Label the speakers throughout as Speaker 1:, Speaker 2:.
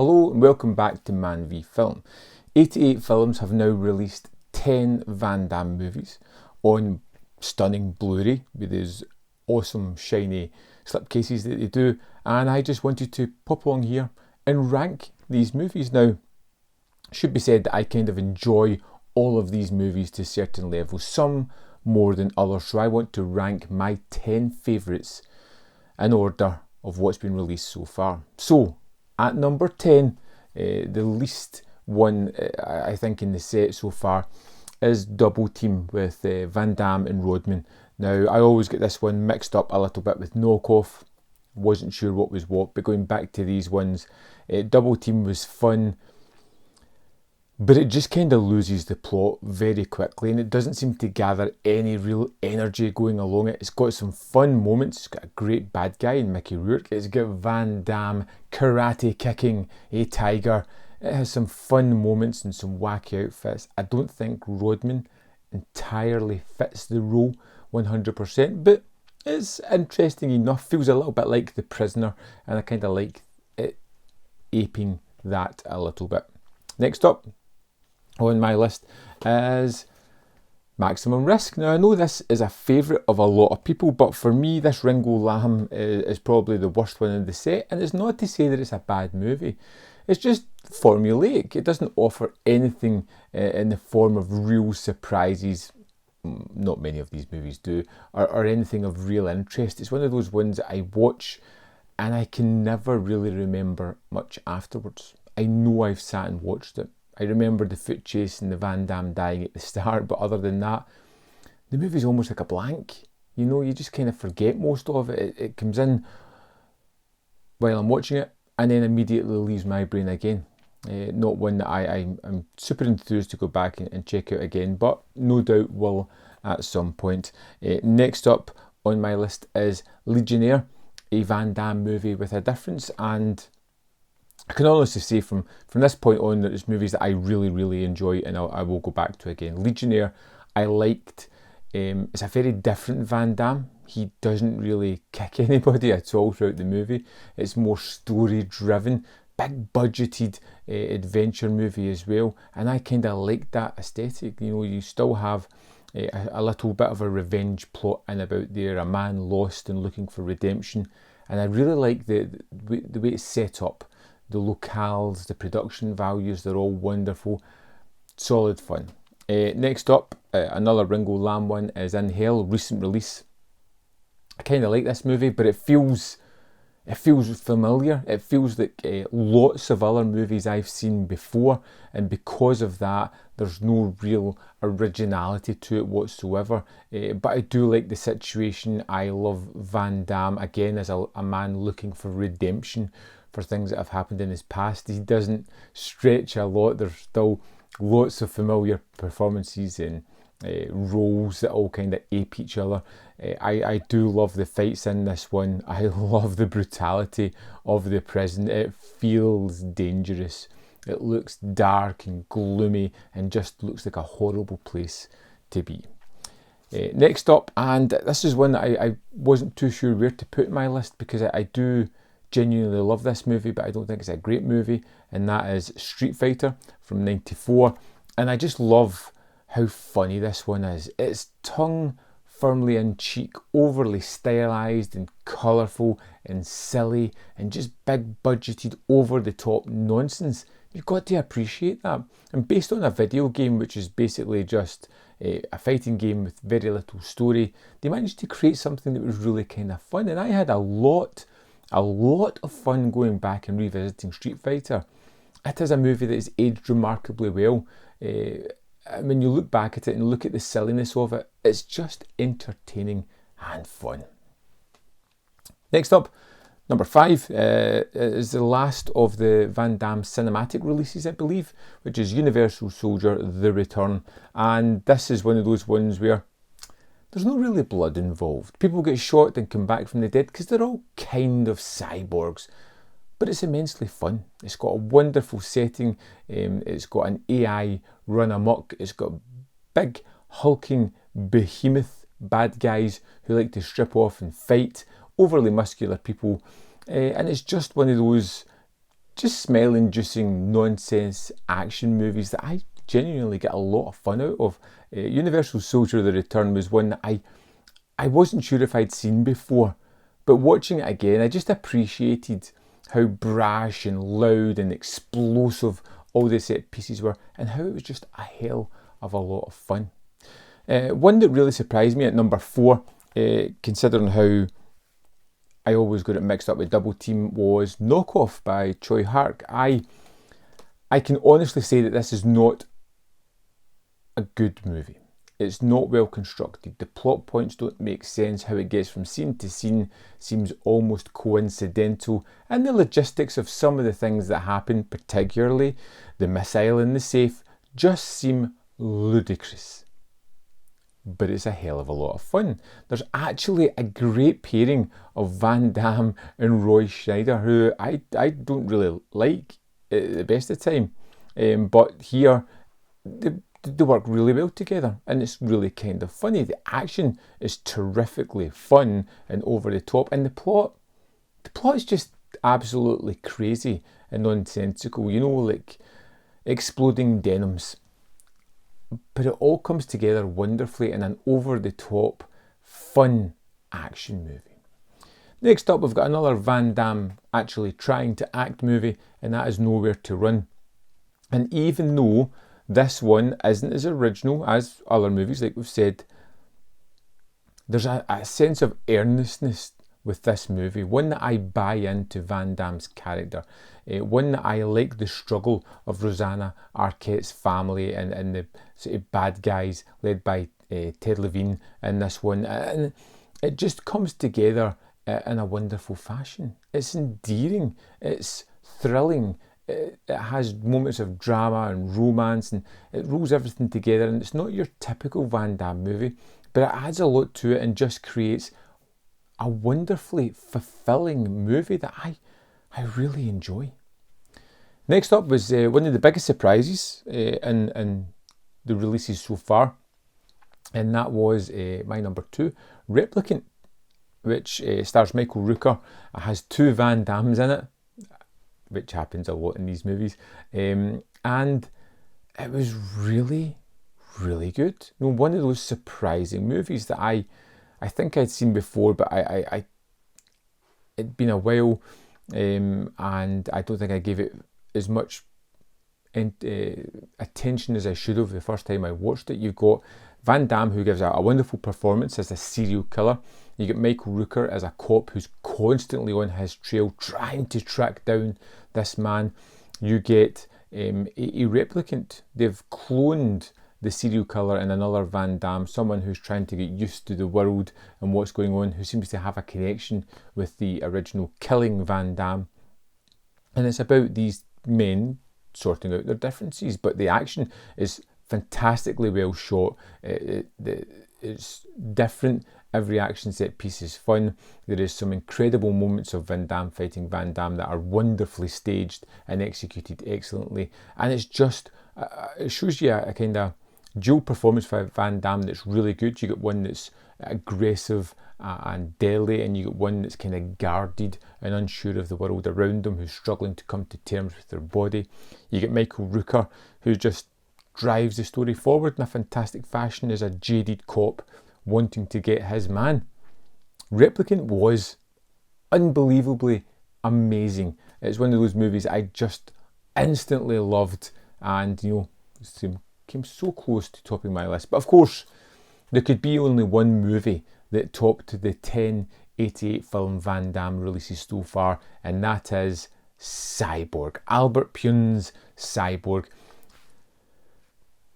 Speaker 1: Hello and welcome back to ManVFilm. 88 Films have now released 10 Van Damme movies on stunning Blu-ray with these awesome shiny slipcases that they do, and I just wanted to pop along here and rank these movies. Now, it should be said that I kind of enjoy all of these movies to certain levels, some more than others, so I want to rank my 10 favourites in order of what's been released so far. So, at number 10, the least one I think in the set so far is Double Team with Van Damme and Rodman. Now, I always get this one mixed up a little bit with Knockoff. Wasn't sure what was what, but going back to these ones, Double Team was fun, but it just kind of loses the plot very quickly and it doesn't seem to gather any real energy going along it. It's got some fun moments. It's got a great bad guy in Mickey Rourke. It's got Van Damme karate kicking a tiger. It has some fun moments and some wacky outfits. I don't think Rodman entirely fits the role 100%, but it's interesting enough. Feels a little bit like The Prisoner, and I kind of like it aping that a little bit. Next up on my list is Maximum Risk. Now, I know this is a favourite of a lot of people, but for me, this Ringo Lam is probably the worst one in the set, and it's not to say that it's a bad movie. It's just formulaic. It doesn't offer anything in the form of real surprises. Not many of these movies do, or anything of real interest. It's one of those ones that I watch and I can never really remember much afterwards. I know I've sat and watched it. I remember the foot chase and the Van Damme dying at the start, but other than that, the movie's almost like a blank. You know, you just kind of forget most of it. It comes in while I'm watching it and then immediately leaves my brain again. Not one that I'm super enthused to go back and check out again, but no doubt will at some point. Next up on my list is Legionnaire, a Van Damme movie with a difference, and I can honestly say from this point on that there's movies that I really enjoy and I will go back to again. Legionnaire, I liked. It's a very different Van Damme. He doesn't really kick anybody at all throughout the movie. It's more story driven, big budgeted adventure movie as well, and I kind of like that aesthetic. You know, you still have a little bit of a revenge plot in about there, a man lost and looking for redemption, and I really like the way it's set up. The locales, the production values, they're all wonderful. Solid fun. Next up, another Ringo Lam one is In Hell, recent release. I kind of like this movie, but it feels familiar. It feels like lots of other movies I've seen before, and because of that, there's no real originality to it whatsoever. But I do like the situation. I love Van Damme, again, as a man looking for redemption for things that have happened in his past. He doesn't stretch a lot. There's still lots of familiar performances and roles that all kind of ape each other. I do love the fights in this one. I love the brutality of the prison. It feels dangerous. It looks dark and gloomy and just looks like a horrible place to be. Next up, and this is one that I wasn't too sure where to put in my list because I do genuinely love this movie, but I don't think it's a great movie, and that is Street Fighter from '94. And I just love how funny this one is. It's tongue firmly in cheek, overly stylized and colourful and silly and just big budgeted over the top nonsense. You've got to appreciate that. And based on a video game which is basically just a fighting game with very little story, they managed to create something that was really kind of fun, and I had a lot of fun going back and revisiting Street Fighter. It is a movie that has aged remarkably well. When you look back at it and look at the silliness of it, it's just entertaining and fun. Next up, number 5 is the last of the Van Damme cinematic releases, I believe, which is Universal Soldier: The Return. And this is one of those ones where there's no really blood involved. People get shot and come back from the dead because they're all kind of cyborgs. But it's immensely fun. It's got a wonderful setting. It's got an AI run amok. It's got big, hulking, behemoth bad guys who like to strip off and fight overly muscular people. And it's just one of those just smile-inducing nonsense action movies that I genuinely get a lot of fun out of. Universal Soldier: The Return was one that I wasn't sure if I'd seen before, but watching it again, I just appreciated how brash and loud and explosive all the set pieces were, and how it was just a hell of a lot of fun. One that really surprised me at number 4, considering how I always got it mixed up with Double Team, was Knockoff by Choi Hark. I can honestly say that this is not a good movie. It's not well constructed. The plot points don't make sense. How it gets from scene to scene seems almost coincidental, and the logistics of some of the things that happen, particularly the missile in the safe, just seem ludicrous. But it's a hell of a lot of fun. There's actually a great pairing of Van Damme and Roy Scheider, who I don't really like at the best of the time, but here they work really well together, and it's really kind of funny. The action is terrifically fun and over the top, and the plot is just absolutely crazy and nonsensical, you know, like exploding denims. But it all comes together wonderfully in an over-the-top, fun action movie. Next up, we've got another Van Damme actually trying to act movie, and that is Nowhere to Run. And even though this one isn't as original as other movies, like we've said, there's a sense of earnestness with this movie, one that I buy into Van Damme's character, one that I like the struggle of Rosanna Arquette's family and the sort of bad guys led by Ted Levine in this one, and it just comes together in a wonderful fashion. It's endearing, it's thrilling, it has moments of drama and romance, and it rolls everything together, and it's not your typical Van Damme movie, but it adds a lot to it and just creates a wonderfully fulfilling movie that I really enjoy. Next up was one of the biggest surprises in the releases so far, and that was my number 2, Replicant, which stars Michael Rooker. It has 2 Van Dammes in it, which happens a lot in these movies, and it was really, really good. You know, one of those surprising movies that I think I'd seen before, but it'd been a while, and I don't think I gave it as much attention as I should have the first time I watched it. You've got Van Damme, who gives a wonderful performance as a serial killer. You get Michael Rooker as a cop who's constantly on his trail trying to track down this man. You get a replicant. They've cloned the serial killer in another Van Damme, someone who's trying to get used to the world and what's going on, who seems to have a connection with the original killing Van Damme. And it's about these men sorting out their differences, but the action is fantastically well shot. It's different. Every action set piece is fun. There is some incredible moments of Van Damme fighting Van Damme that are wonderfully staged and executed excellently, and it's just it shows you a kind of dual performance for Van Damme that's really good. You get one that's aggressive and deadly, and you get one that's kind of guarded and unsure of the world around them, who's struggling to come to terms with their body. You get Michael Rooker, who just drives the story forward in a fantastic fashion as a jaded cop wanting to get his man. Replicant was unbelievably amazing. It's one of those movies I just instantly loved, and you know, came so close to topping my list. But of course, there could be only one movie that topped the 1088 film Van Damme releases so far, and that is CYBORG. Albert Pyun's CYBORG.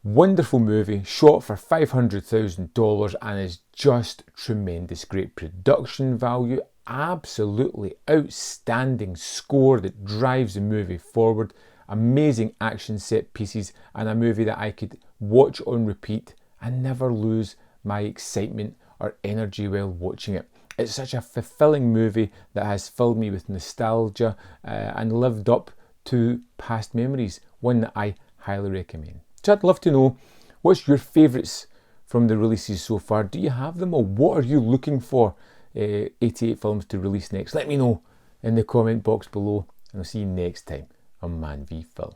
Speaker 1: Wonderful movie, shot for $500,000 and is just tremendous. Great production value, absolutely outstanding score that drives the movie forward, amazing action set pieces, and a movie that I could watch on repeat and never lose my excitement or energy while watching it. It's such a fulfilling movie that has filled me with nostalgia and lived up to past memories, one that I highly recommend. So I'd love to know, what's your favourites from the releases so far? Do you have them, or what are you looking for 88 films to release next? Let me know in the comment box below. and I'll see you next time on ManVFilm.